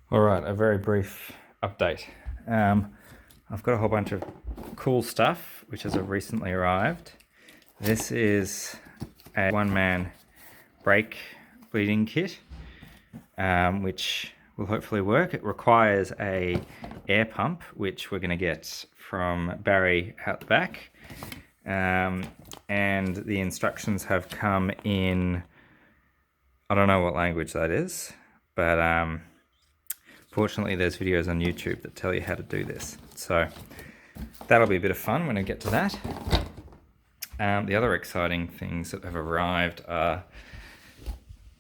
All right, a very brief update. I've got a whole bunch of cool stuff which has recently arrived. This is a one-man brake bleeding kit, which will hopefully work. It requires a air pump, which we're going to get from Barry out the back. And the instructions have come in, I don't know what language that is, but fortunately there's videos on YouTube that tell you how to do this. So that'll be a bit of fun when I get to that. The other exciting things that have arrived are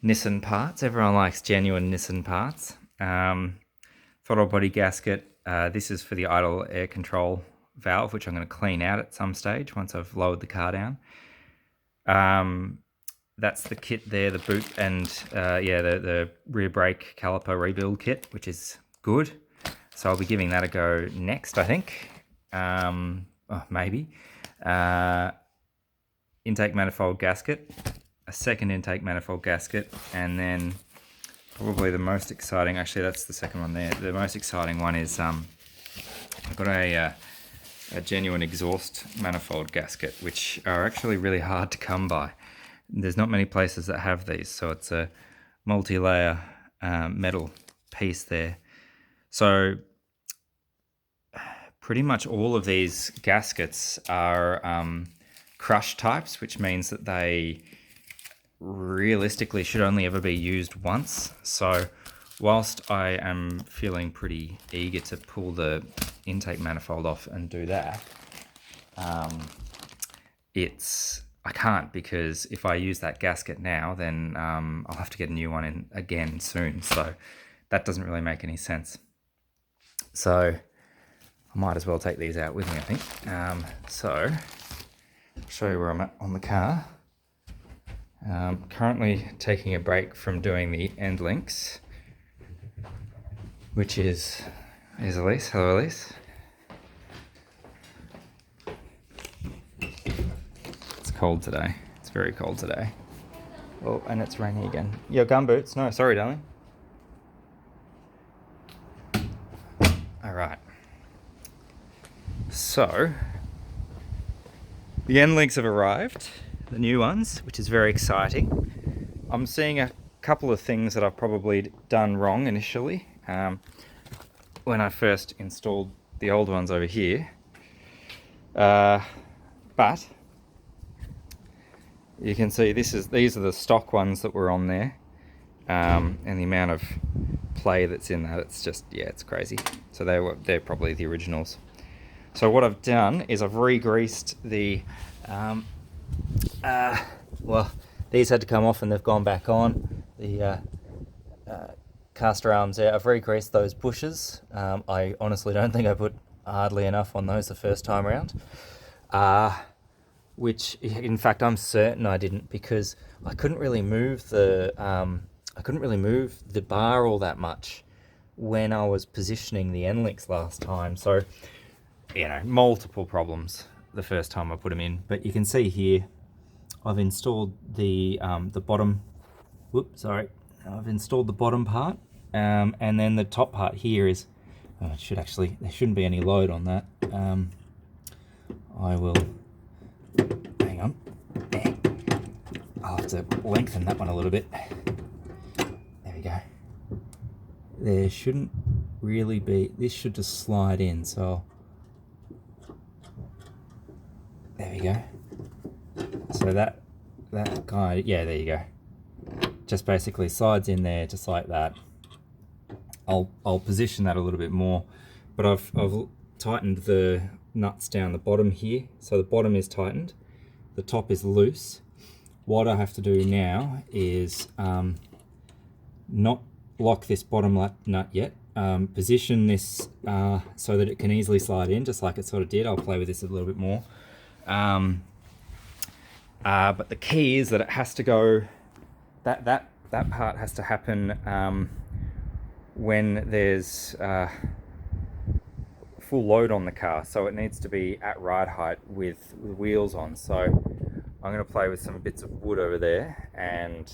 Nissan parts. Everyone likes genuine Nissan parts. Throttle body gasket. This is for the idle air control valve, which I'm going to clean out at some stage once I've lowered the car down. That's the kit there, the boot and the rear brake caliper rebuild kit, which is good. So I'll be giving that a go next, I think. Maybe. Intake manifold gasket, a second intake manifold gasket, and then probably the most exciting, actually that's the second one there. The most exciting one is I've got a genuine exhaust manifold gasket, which are actually really hard to come by. There's not many places that have these, so it's a multi-layer metal piece there. So pretty much all of these gaskets are crush types, which means that they realistically should only ever be used once. So whilst I am feeling pretty eager to pull the intake manifold off and do that, I can't, because if I use that gasket now, then I'll have to get a new one in again soon. So that doesn't really make any sense. So I might as well take these out with me, I think. So I'll show you where I'm at on the car. Currently taking a break from doing the end links, which is Elise. Hello, Elise. It's cold today. It's very cold today. Oh, and it's raining again. Your gumboots? No, sorry, darling. All right. So the end links have arrived, the new ones, which is very exciting. I'm seeing a couple of things that I've probably done wrong initially when I first installed the old ones over here. But you can see these are the stock ones that were on there, and the amount of play that's in that, it's just, yeah, it's crazy. So they're probably the originals. So what I've done is I've re-greased the well, these had to come off and they've gone back on. The caster arms there, I've re-greased those bushes. I honestly don't think I put hardly enough on those the first time around. Which, in fact, I'm certain I didn't, because I couldn't really move the bar all that much when I was positioning the end links last time. So, you know, multiple problems the first time I put them in. But you can see here, I've installed the bottom. I've installed the bottom part, and then the top part here is. There shouldn't be any load on that. I will. Hang on. I'll have to lengthen that one a little bit. There we go. There shouldn't really be. This should just slide in. So there we go. So that kind of, yeah, there you go. Just basically slides in there, just like that. I'll position that a little bit more, but I've tightened the nuts down the bottom here. So the bottom is tightened, the top is loose. What I have to do now is not lock this bottom nut yet. Position this so that it can easily slide in, just like it sort of did. I'll play with this a little bit more. But the key is that it has to go, that part has to happen when there's full load on the car. So it needs to be at ride height with wheels on. So I'm going to play with some bits of wood over there and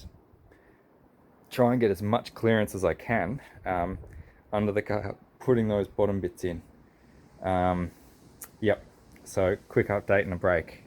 try and get as much clearance as I can. under the car, putting those bottom bits in. Yep, so quick update and a break.